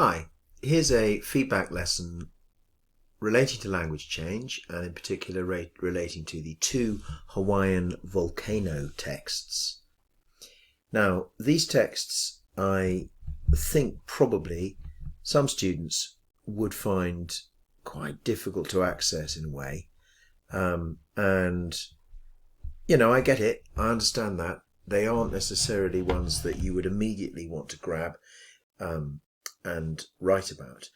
Hi, here's a feedback lesson relating to language change, and in particular relating to the 2 Hawaiian Volcano texts. Now, these texts, I think probably some students would find quite difficult to access in a way. And, you know, I get it. I understand that. They aren't necessarily ones that you would immediately want to grab and write about.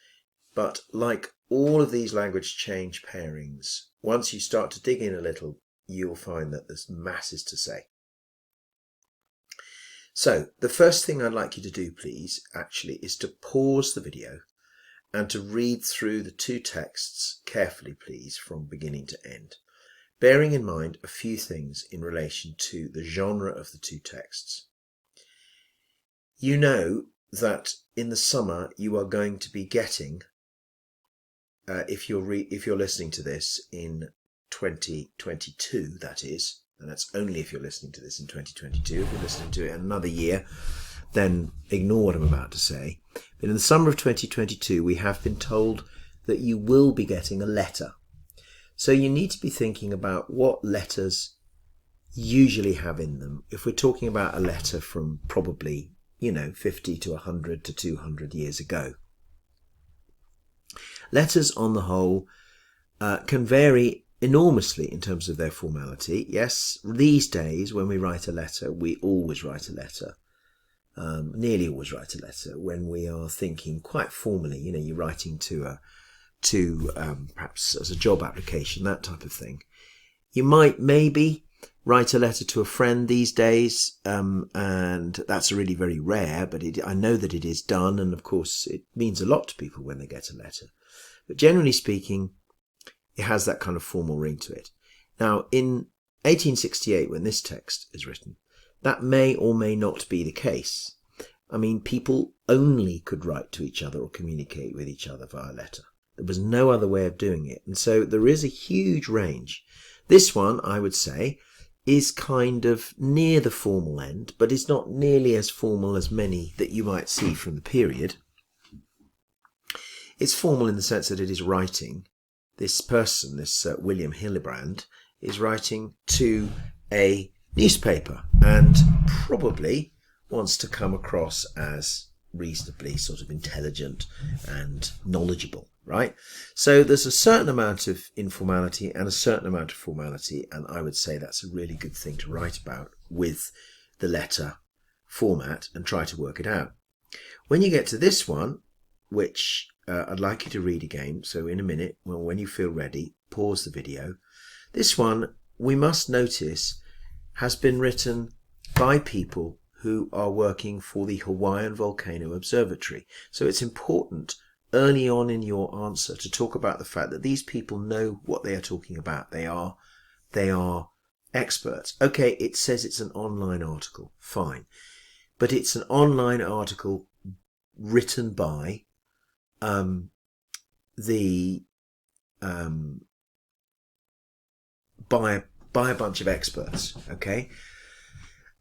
But like all of these language change pairings, once you start to dig in a little, you'll find that there's masses to say. So the first thing I'd like you to do, please, actually, is to pause the video and to read through the 2 texts carefully, please, from beginning to end, bearing in mind a few things in relation to the genre of the 2 texts. You know that in the summer you are going to be getting, if you're listening to this in 2022, that is, and that's only if you're listening to this in 2022. If you're listening to it in another year, then ignore what I'm about to say. But in the summer of 2022, we have been told that you will be getting a letter. So you need to be thinking about what letters usually have in them. If we're talking about a letter from probably, 50 to 100 to 200 years ago. Letters on the whole can vary enormously in terms of their formality. Yes, these days when we write a letter, we always write a letter. Nearly always write a letter when we are thinking quite formally. You're writing to perhaps as a job application, that type of thing. You might maybe write a letter to a friend these days, and that's really very rare, but I know that it is done, and of course it means a lot to people when they get a letter. But generally speaking, it has that kind of formal ring to it. Now, in 1868, when this text is written, that may or may not be the case. I mean, people only could write to each other or communicate with each other via letter. There was no other way of doing it. And so there is a huge range. This one, I would say, is kind of near the formal end, but it's not nearly as formal as many that you might see from the period. It's formal in the sense that it is writing. This person, this William Hillebrand, is writing to a newspaper and probably wants to come across as reasonably sort of intelligent and knowledgeable, right? So there's a certain amount of informality and a certain amount of formality, and I would say that's a really good thing to write about with the letter format and try to work it out. When you get to this one, which I'd like you to read again, so in a minute, when you feel ready, pause the video. This one, we must notice, has been written by people who are working for the Hawaiian Volcano Observatory. So it's important early on in your answer to talk about the fact that these people know what they are talking about. They are experts. Okay, it says it's an online article, fine. But it's an online article written by by a bunch of experts, okay?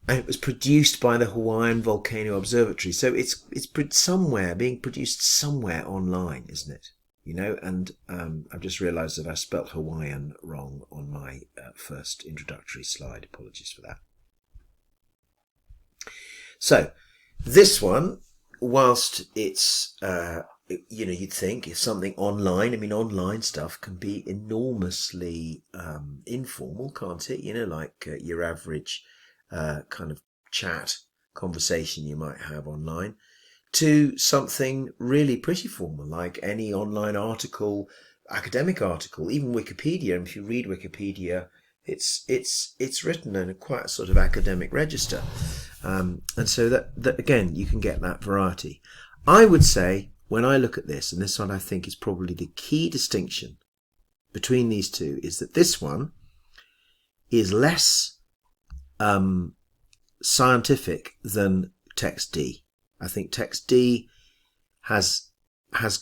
And it was produced by the Hawaiian Volcano Observatory. So it's being produced somewhere online, isn't it? And I've just realized that I spelt Hawaiian wrong on my first introductory slide. Apologies for that. So this one, whilst it's you'd think if something online, online stuff can be enormously informal, can't it? Like your average kind of chat conversation you might have online, to something really pretty formal, like any online article, academic article, even Wikipedia. And if you read Wikipedia, it's written in a quite sort of academic register, and so that again you can get that variety. I would say, when I look at this, and this one I think is probably the key distinction between these two, is that this one is less scientific than text D. I think text D has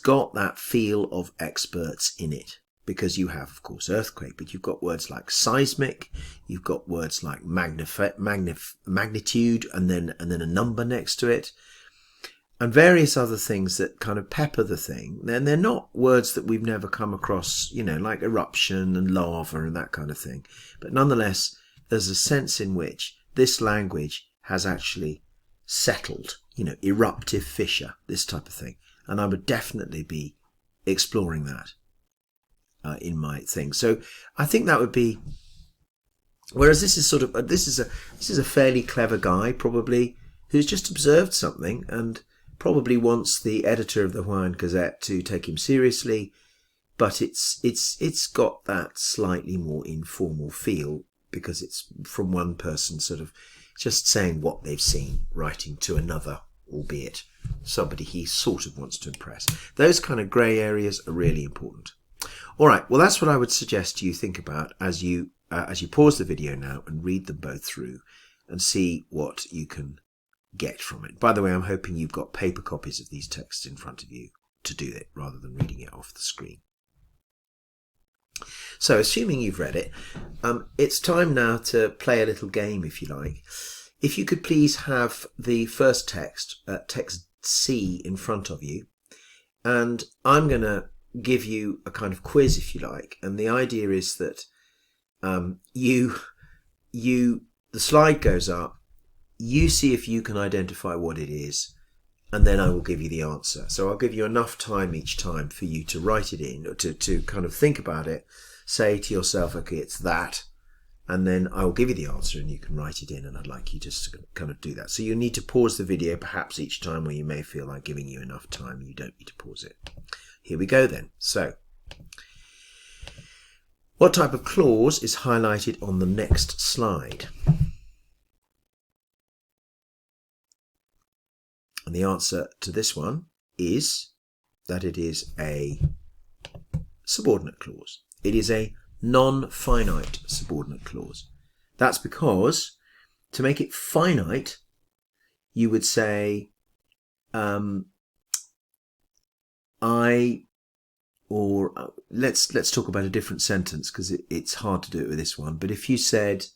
got that feel of experts in it, because you have, of course, earthquake, but you've got words like seismic, you've got words like magnitude, and then a number next to it. and various other things that kind of pepper the thing, then they're not words that we've never come across, you know, like eruption and lava and that kind of thing. But nonetheless, there's a sense in which this language has actually settled, you know, eruptive fissure, this type of thing. And I would definitely be exploring that in my thing. So I think that would be, whereas this is sort of, this is a fairly clever guy, probably, who's just observed something and probably wants the editor of the Hawaiian Gazette to take him seriously, but it's got that slightly more informal feel because it's from one person sort of just saying what they've seen, writing to another, albeit somebody he sort of wants to impress. Those kind of grey areas are really important. All right, well, that's what I would suggest you think about as you pause the video now and read them both through and see what you can get from it. By the way, I'm hoping you've got paper copies of these texts in front of you to do it rather than reading it off the screen. So, assuming you've read it, it's time now to play a little game, if you like. If you could please have the first text, text C, in front of you, and I'm going to give you a kind of quiz, if you like, and the idea is that the slide goes up, you see if you can identify what it is, and then I will give you the answer. So I'll give you enough time each time for you to write it in, or to kind of think about it, say to yourself, okay, it's that, and then I will give you the answer and you can write it in, and I'd like you just to kind of do that. So you need to pause the video perhaps each time where you may feel like giving you enough time. You don't need to pause it. Here we go then. So, what type of clause is highlighted on the next slide? And the answer to this one is that it is a subordinate clause. It is a non-finite subordinate clause. That's because to make it finite, you would say let's talk about a different sentence because it's hard to do it with this one. But if you said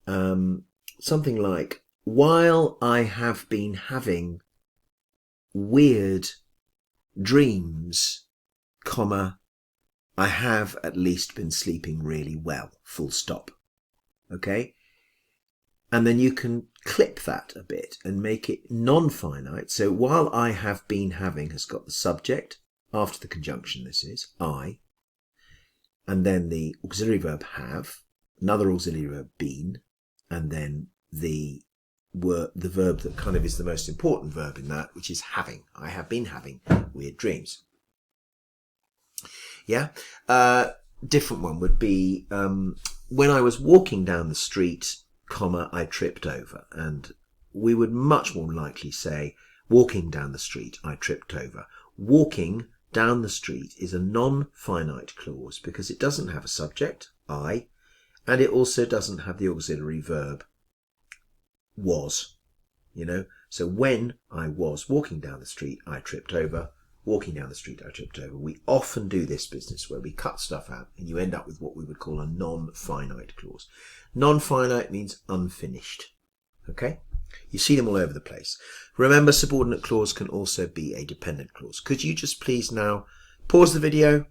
something like, while I have been having weird dreams, comma, I have at least been sleeping really well, full stop. Okay? And then you can clip that a bit and make it non-finite. So while I have been having has got the subject after the conjunction, this is, I, and then the auxiliary verb have, another auxiliary verb been, and then the verb that kind of is the most important verb in that, which is having. I have been having weird dreams. Yeah? Different one would be, when I was walking down the street, comma, I tripped over. And we would much more likely say, walking down the street, I tripped over. Walking down the street is a non-finite clause because it doesn't have a subject, I, and it also doesn't have the auxiliary verb, was, you know. So when I was walking down the street, I tripped over. Walking down the street, I tripped over. We often do this business where we cut stuff out and you end up with what we would call a non-finite clause. Non-finite means unfinished. Okay? You see them all over the place. Remember, subordinate clause can also be a dependent clause. Could you just please now pause the video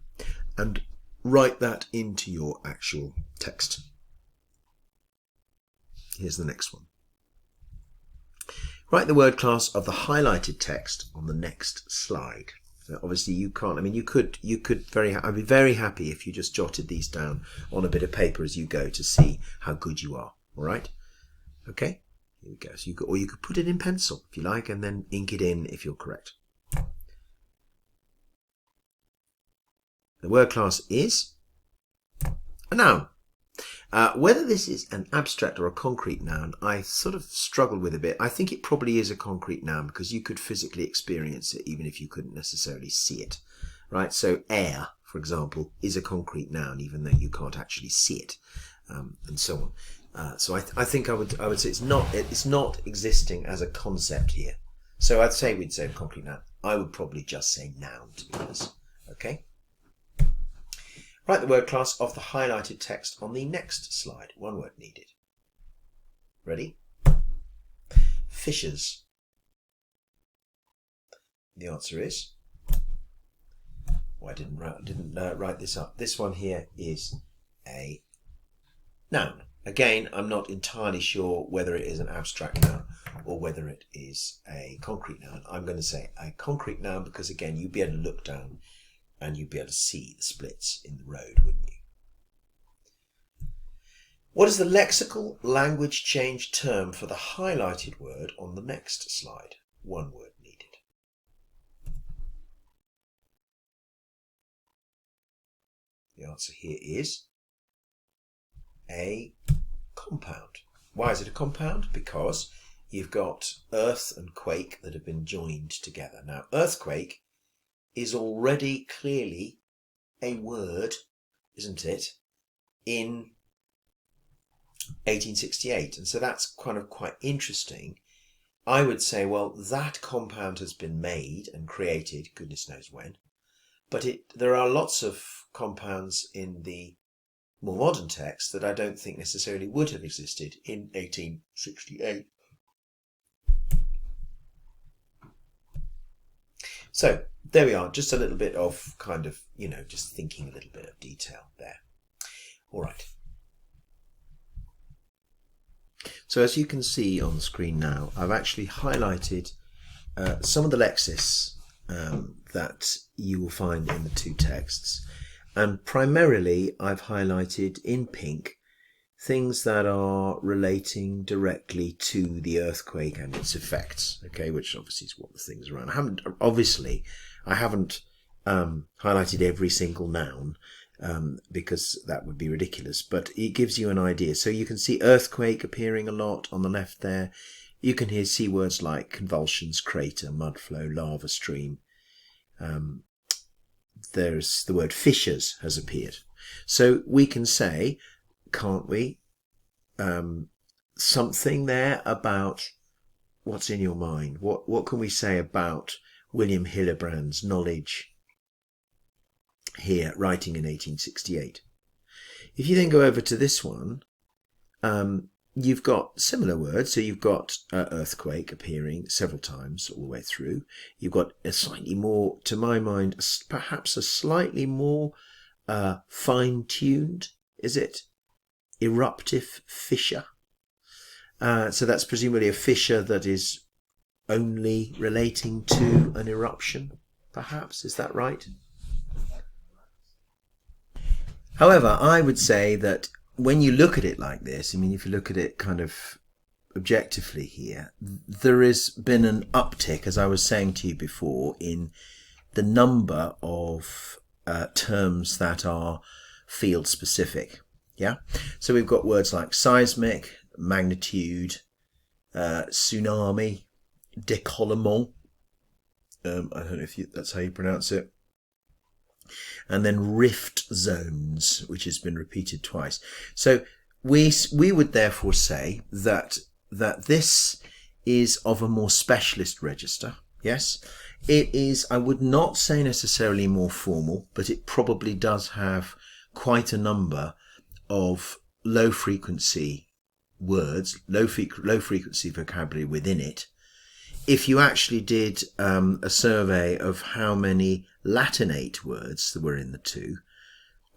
and write that into your actual text? Here's the next one. Write the word class of the highlighted text on the next slide. So obviously you can't, I mean, you could I'd be very happy if you just jotted these down on a bit of paper as you go to see how good you are. All right? Okay? Here we go. So you could put it in pencil if you like and then ink it in if you're correct. The word class is a noun. Whether this is an abstract or a concrete noun, I sort of struggle with a bit. I think it probably is a concrete noun because you could physically experience it even if you couldn't necessarily see it, right? So air, for example, is a concrete noun even though you can't actually see it, and so on. So I think I would say it's not existing as a concept here. So I'd say we'd say concrete noun. I would probably just say noun to be honest. Okay. Write the word class of the highlighted text on the next slide. One word needed. Ready? Fissures. The answer is, well, I didn't write this up. This one here is a noun. Again, I'm not entirely sure whether it is an abstract noun or whether it is a concrete noun. I'm going to say a concrete noun because, again, you'd be able to look down and you'd be able to see the splits in the road, wouldn't you? What is the lexical language change term for the highlighted word on the next slide? One word needed. The answer here is a compound. Why is it a compound? Because you've got earth and quake that have been joined together. Now, earthquake is already clearly a word, isn't it, in 1868. And so that's kind of quite interesting. I would say, well, that compound has been made and created, goodness knows when. But there are lots of compounds in the more modern text that I don't think necessarily would have existed in 1868. So there we are, just a little bit of kind of, just thinking a little bit of detail there. All right. So as you can see on the screen now, I've actually highlighted some of the lexis that you will find in the two texts. And primarily I've highlighted in pink things that are relating directly to the earthquake and its effects, okay, which obviously is what the things around. I haven't highlighted every single noun because that would be ridiculous, but it gives you an idea. So you can see earthquake appearing a lot on the left there. You can see words like convulsions, crater, mud flow, lava stream. There's the word fissures has appeared. So we can say, can't we, something there about what's in your mind. What can we say about William Hillebrand's knowledge here, writing in 1868? If you then go over to this one, you've got similar words. So you've got earthquake appearing several times all the way through. You've got a slightly more, to my mind, perhaps a slightly more fine-tuned, is it? Eruptive fissure. So that's presumably a fissure that is only relating to an eruption, perhaps. Is that right? However, I would say that when you look at it like this, I mean, if you look at it kind of objectively here, there has been an uptick, as I was saying to you before, in the number of terms that are field specific. Yeah. So we've got words like seismic, magnitude, tsunami, décollement. I don't know if that's how you pronounce it. And then rift zones, which has been repeated twice. So we would therefore say that this is of a more specialist register. Yes, it is. I would not say necessarily more formal, but it probably does have quite a number of low frequency words, low frequency vocabulary within it. If you actually did a survey of how many Latinate words there were in the two,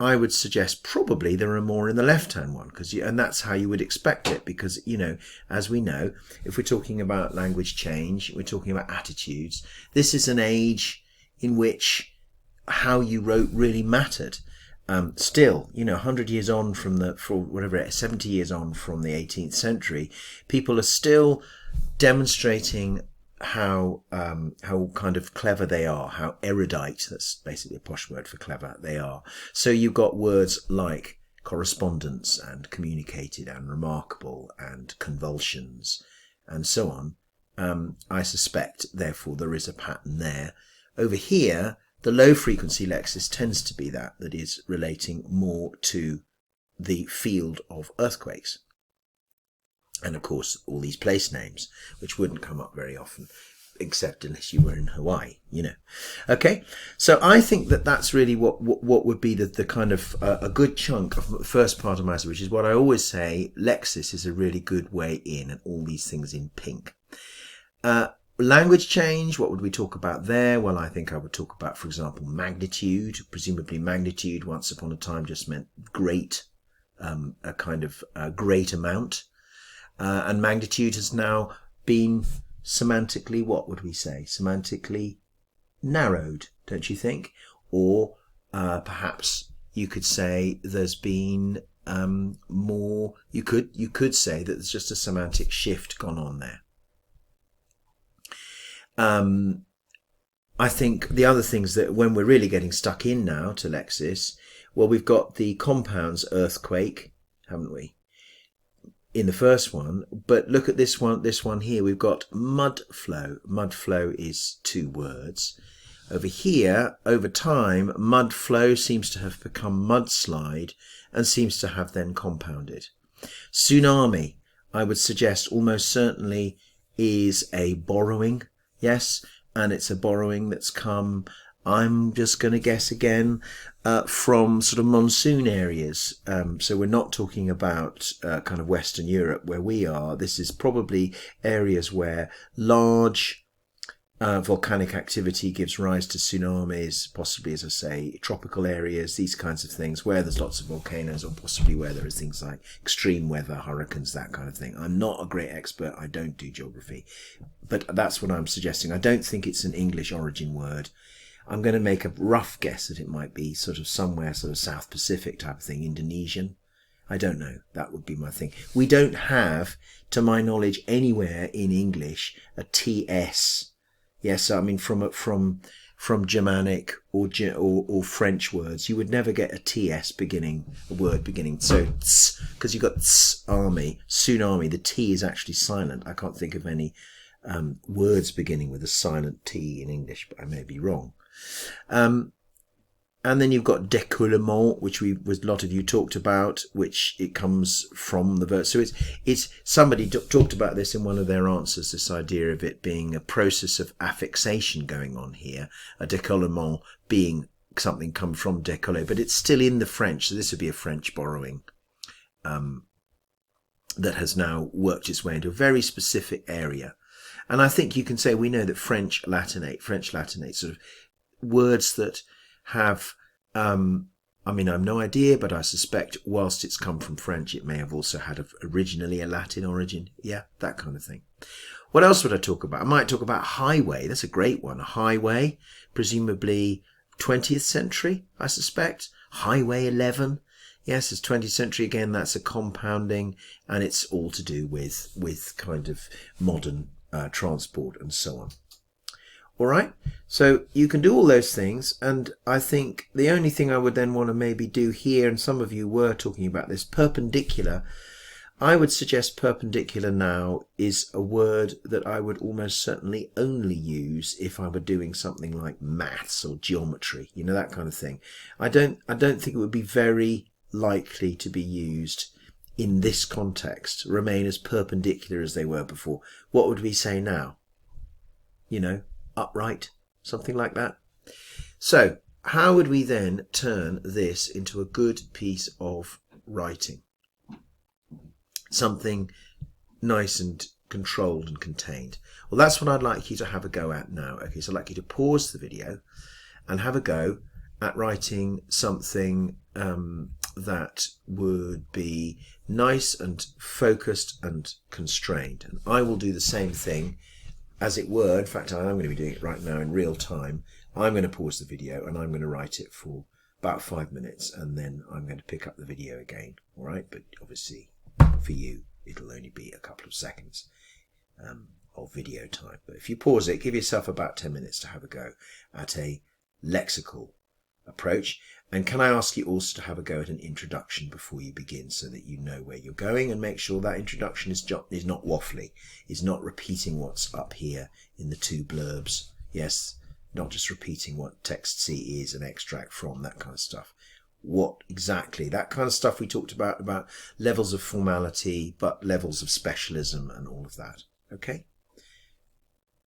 I would suggest probably there are more in the left-hand one, and that's how you would expect it, because, as we know, if we're talking about language change, we're talking about attitudes. This is an age in which how you wrote really mattered. Still, 100 years on from 70 years on from the 18th century, people are still demonstrating how kind of clever they are, how erudite, that's basically a posh word for clever, they are. So you've got words like correspondence and communicated and remarkable and convulsions and so on. I suspect, therefore, there is a pattern there. Over here, the low frequency lexis tends to be that is relating more to the field of earthquakes. And of course, all these place names, which wouldn't come up very often, except unless you were in Hawaii, Okay, so I think that's really what would be the kind of a good chunk of the first part of my answer, which is what I always say, lexis is a really good way in, and all these things in pink. Language change, what would we talk about there? Well, I think I would talk about, for example, magnitude. Presumably magnitude once upon a time just meant great, a kind of great amount. And magnitude has now been semantically, what would we say? Semantically narrowed, don't you think? Or perhaps you could say there's been more, you could say that there's just a semantic shift gone on there. I think the other things that when we're really getting stuck in now to Lexis, well, we've got the compounds earthquake, haven't we, in the first one? But look at this one here. We've got mud flow. Mud flow is 2 words. Over here, over time, mud flow seems to have become mudslide and seems to have then compounded. Tsunami, I would suggest almost certainly is a borrowing. Yes, and it's a borrowing that's come, I'm just going to guess again, from sort of monsoon areas. So we're not talking about kind of Western Europe where we are. This is probably areas where large volcanic activity gives rise to tsunamis, possibly, as I say, tropical areas, these kinds of things, where there's lots of volcanoes, or possibly where there is things like extreme weather, hurricanes, that kind of thing. I'm not a great expert. I don't do geography, but that's what I'm suggesting. I don't think it's an English origin word. I'm going to make a rough guess that it might be sort of somewhere sort of South Pacific type of thing, Indonesian. I don't know. That would be my thing. We don't have, to my knowledge, anywhere in English a TS. Yes, I mean from Germanic or French words, you would never get a TS beginning, a word beginning. So because you've got army, tsunami, the T is actually silent. I can't think of any words beginning with a silent T in English, but I may be wrong. And then you've got décollement, which a lot of you talked about, which it comes from the verb. So it's somebody talked about this in one of their answers, this idea of it being a process of affixation going on here, a décollement being something come from décoller, but it's still in the French. So this would be a French borrowing that has now worked its way into a very specific area. And I think you can say we know that French Latinate, sort of words that have, I mean, I have no idea, but I suspect whilst it's come from French, it may have also had originally a Latin origin. Yeah, that kind of thing. What else would I talk about? I might talk about highway. That's a great one. A highway, presumably 20th century, I suspect. Highway 11. Yes, it's 20th century again. That's a compounding, and it's all to do with kind of modern transport and so on. All right, so you can do all those things, and I think the only thing I would then want to maybe do here, and some of you were talking about this, perpendicular. I would suggest perpendicular now is a word that I would almost certainly only use if I were doing something like maths or geometry, you know, that kind of thing. I don't think it would be very likely to be used in this context, remain as perpendicular as they were before. What would we say now? You know, upright, something like that. So how would we then turn this into a good piece of writing? Something nice and controlled and contained. Well, that's what I'd like you to have a go at now. Okay, so I'd like you to pause the video and have a go at writing something that would be nice and focused and constrained. And I will do the same thing, as it were. In fact, I'm going to be doing it right now in real time. I'm going to pause the video and I'm going to write it for about 5 minutes, and then I'm going to pick up the video again. All right, but obviously for you, it'll only be a couple of seconds of video time. But if you pause it, give yourself about 10 minutes to have a go at a lexical approach. And can I ask you also to have a go at an introduction before you begin, so that you know where you're going, and make sure that introduction is not waffly, is not repeating what's up here in the 2 blurbs. Yes, not just repeating what text C is, an extract from, that kind of stuff. What exactly, that kind of stuff we talked about levels of formality, but levels of specialism and all of that. Okay?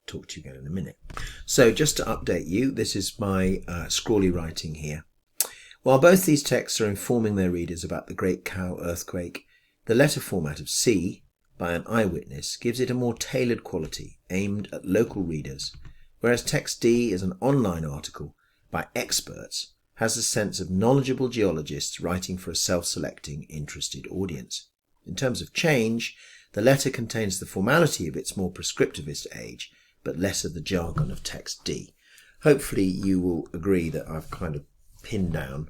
Talk to you again in a minute. So just to update you, this is my scrawly writing here. While both these texts are informing their readers about the Great Cow earthquake, the letter format of C, by an eyewitness gives it a more tailored quality aimed at local readers, whereas text D is an online article by experts, has a sense of knowledgeable geologists writing for a self-selecting, interested audience. In terms of change, the letter contains the formality of its more prescriptivist age, but less of the jargon of text D. Hopefully you will agree that I've kind of pinned down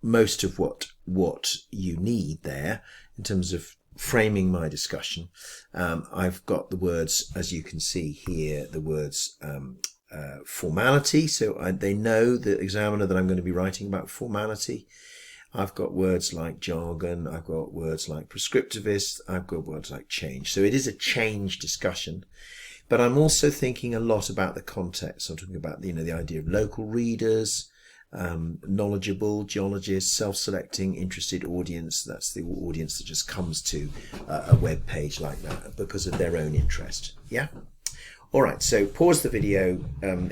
most of what you need there in terms of framing my discussion. I've got the words, as you can see here, the words formality, so they know, the examiner, that I'm going to be writing about formality. I've got words like jargon, I've got words like prescriptivist, I've got words like change. So it is a change discussion, but I'm also thinking a lot about the context. I'm talking about, the idea of local readers, knowledgeable geologists, self-selecting, interested audience. That's the audience that just comes to a web page like that because of their own interest. Yeah? All right, so pause the video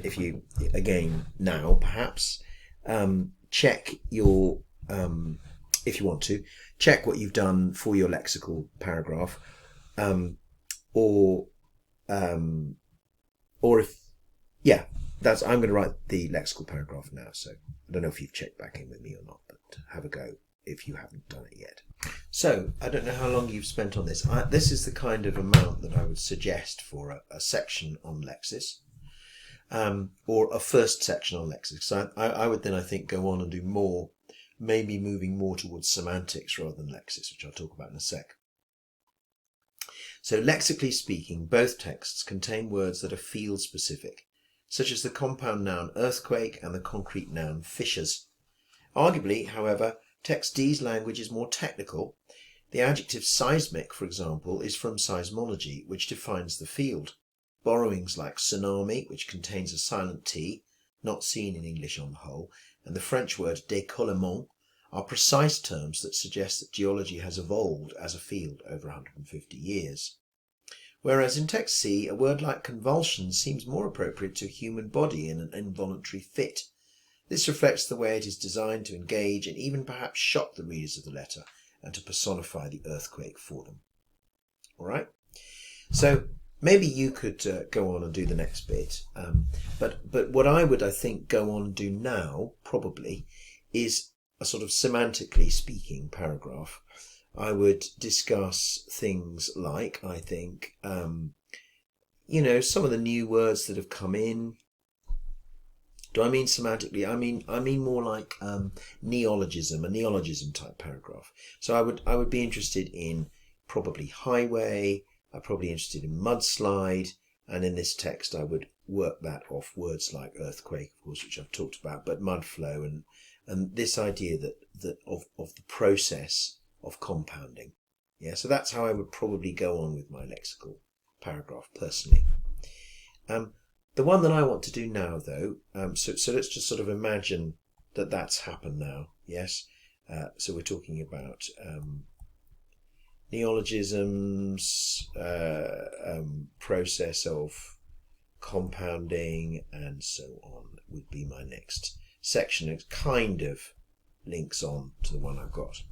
if you, again, now perhaps, check your, if you want to, check what you've done for your lexical paragraph, or if, yeah, I'm going to write the lexical paragraph now, so I don't know if you've checked back in with me or not, but have a go if you haven't done it yet. So, I don't know how long you've spent on this. This is the kind of amount that I would suggest for a section on Lexis, or a first section on Lexis. So I would then, I think, go on and do more, maybe moving more towards semantics rather than Lexis, which I'll talk about in a sec. So, lexically speaking, both texts contain words that are field-specific, such as the compound noun earthquake and the concrete noun fissures. Arguably, however, text D's language is more technical. The adjective seismic, for example, is from seismology, which defines the field. Borrowings like tsunami, which contains a silent T, not seen in English on the whole, and the French word décollement are precise terms that suggest that geology has evolved as a field over 150 years. Whereas in text C, a word like convulsion seems more appropriate to a human body in an involuntary fit. This reflects the way it is designed to engage and even perhaps shock the readers of the letter and to personify the earthquake for them. All right? So maybe you could go on and do the next bit. But what I would, I think, go on and do now, probably, is a sort of semantically speaking paragraph. I would discuss things like, I think, some of the new words that have come in. Do I mean semantically? I mean more like neologism, a neologism type paragraph. So I would be interested in probably highway. I'm probably interested in mudslide, and in this text I would work that off words like earthquake, of course, which I've talked about, but mudflow and this idea that of the process of compounding. Yeah, so that's how I would probably go on with my lexical paragraph personally. The one that I want to do now, though, so let's just sort of imagine that that's happened now. Yes, so we're talking about neologisms, process of compounding, and so on would be my next section. It kind of links on to the one I've got.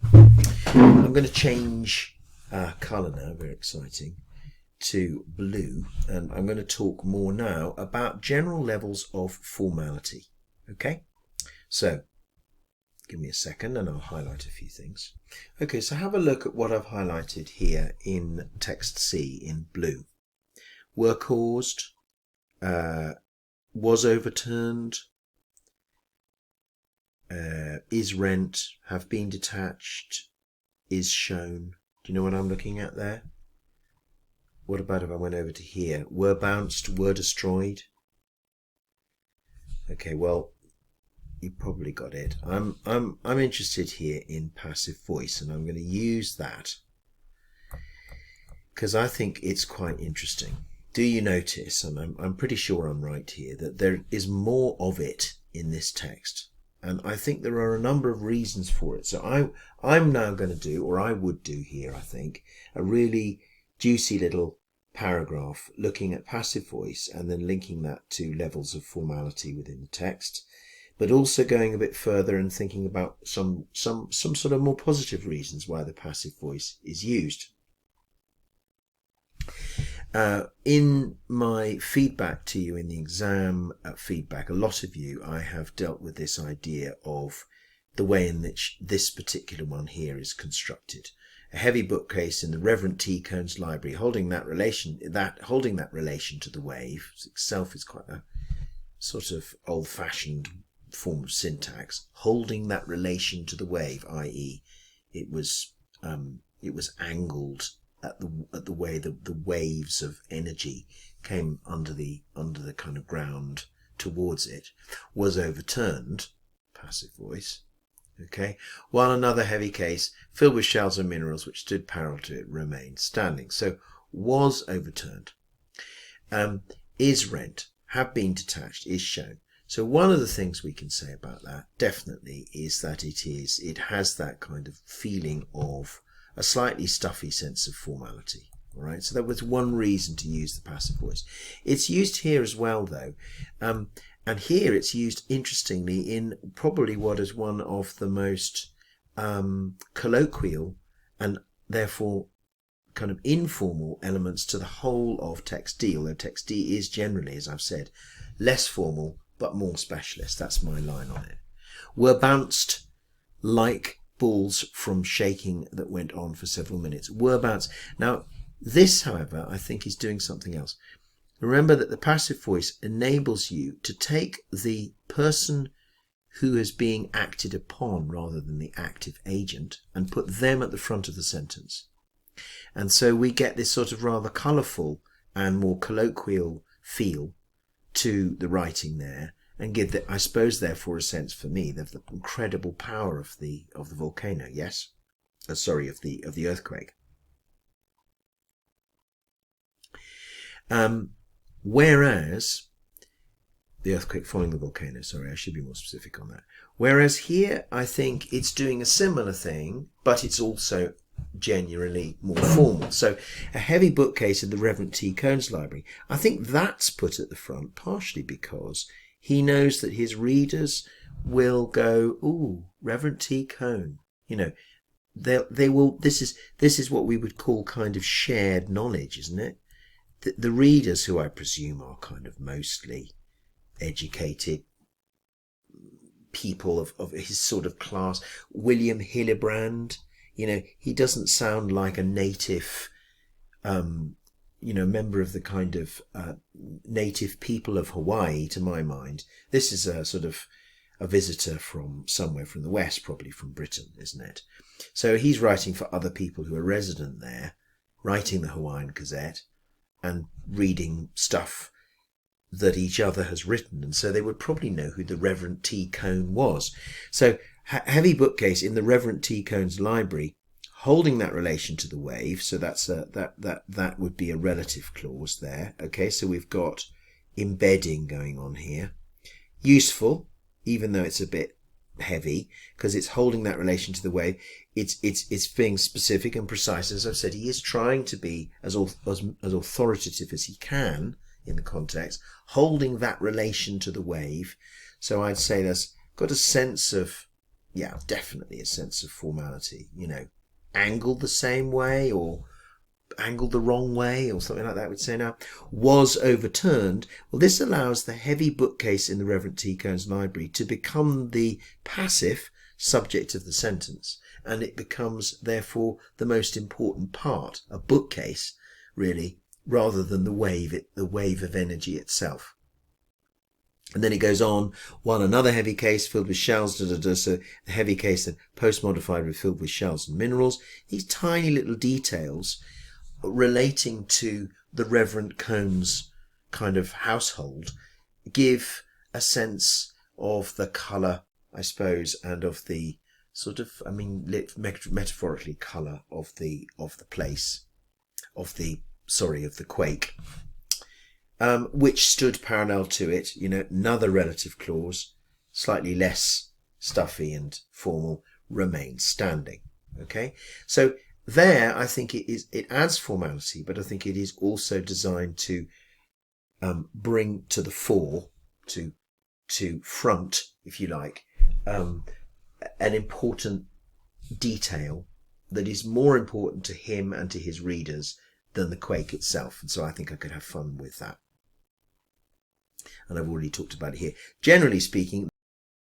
I'm going to change colour now, very exciting, to blue, and I'm going to talk more now about general levels of formality. Okay, so give me a second and I'll highlight a few things. Okay, so have a look at what I've highlighted here in text C in blue. Were caused, was overturned, is rent, have been detached, is shown. Do you know what I'm looking at there? What about if I went over to here? Were bounced, were destroyed. Okay, well, you probably got it. I'm interested here in passive voice, and I'm going to use that because I think it's quite interesting. Do you notice, and I'm pretty sure I'm right here, that there is more of it in this text? And I think there are a number of reasons for it. So I'm now going to do, or I would do here, I think, a really juicy little paragraph looking at passive voice and then linking that to levels of formality within the text, but also going a bit further and thinking about some sort of more positive reasons why the passive voice is used. In my feedback to you in the exam feedback, a lot of you, I have dealt with this idea of the way in which this particular one here is constructed. A heavy bookcase in the Reverend T. Cohn's library, holding that relation to the wave itself is quite a sort of old-fashioned form of syntax. Holding that relation to the wave, i.e., it was angled at the way the waves of energy came under the kind of ground towards it, was overturned, passive voice. Okay, while another heavy case filled with shells and minerals which stood parallel to it remained standing. So was overturned. Is rent, have been detached, is shown. So one of the things we can say about that definitely is that it has that kind of feeling of a slightly stuffy sense of formality. All right, so that was one reason to use the passive voice. It's used here as well, though. And here it's used, interestingly, in probably what is one of the most colloquial and therefore kind of informal elements to the whole of text D, although text D is generally, as I've said, less formal but more specialist. That's my line on it. Were bounced like balls from shaking that went on for several minutes. Were bounced. Now, this, however, I think is doing something else. Remember that the passive voice enables you to take the person who is being acted upon rather than the active agent and put them at the front of the sentence. And so we get this sort of rather colourful and more colloquial feel to the writing there, and give I suppose therefore a sense for me of the incredible power of the volcano. Yes, of the earthquake. Whereas the earthquake following the volcano, sorry, I should be more specific on that. Whereas here, I think it's doing a similar thing, but it's also genuinely more formal. So a heavy bookcase in the Reverend T. Cohn's library, I think that's put at the front partially because he knows that his readers will go, ooh, Reverend T. Cohn. You know, they will, this is what we would call kind of shared knowledge, isn't it? The readers, who I presume are kind of mostly educated people of his sort of class. William Hildebrand, you know, he doesn't sound like a native, member of the kind of native people of Hawaii, to my mind. This is a sort of a visitor from somewhere from the West, probably from Britain, isn't it? So he's writing for other people who are resident there, writing the Hawaiian Gazette and reading stuff that each other has written. And so they would probably know who the Reverend T. Cohn was. So heavy bookcase in the Reverend T. Cohn's library, holding that relation to the wave. So that's that would be a relative clause there. Okay, so we've got embedding going on here. Useful, even though it's a bit heavy, because it's holding that relation to the wave. It's being specific and precise. As I've said, he is trying to be as authoritative as he can in the context, holding that relation to the wave. So I'd say there's got a sense of, definitely a sense of formality, angled the same way or angled the wrong way or something like that, we'd say now. Was overturned. Well, this allows the heavy bookcase in the Reverend T. Cohn's library to become the passive subject of the sentence, and it becomes therefore the most important part, a bookcase really, rather than the wave of energy itself. And then it goes on, while another heavy case filled with shells, so the heavy case then post-modified with filled with shells and minerals. These tiny little details relating to the Reverend Cohn's kind of household give a sense of the colour, I suppose, and of the sort of, metaphorically, colour of the place, of the quake, which stood parallel to it. Another relative clause, slightly less stuffy and formal, remains standing. Okay, so there, I think it adds formality, but I think it is also designed to bring to the fore, to front, if you like, an important detail that is more important to him and to his readers than the quake itself. And so I think I could have fun with that. And I've already talked about it here. Generally speaking,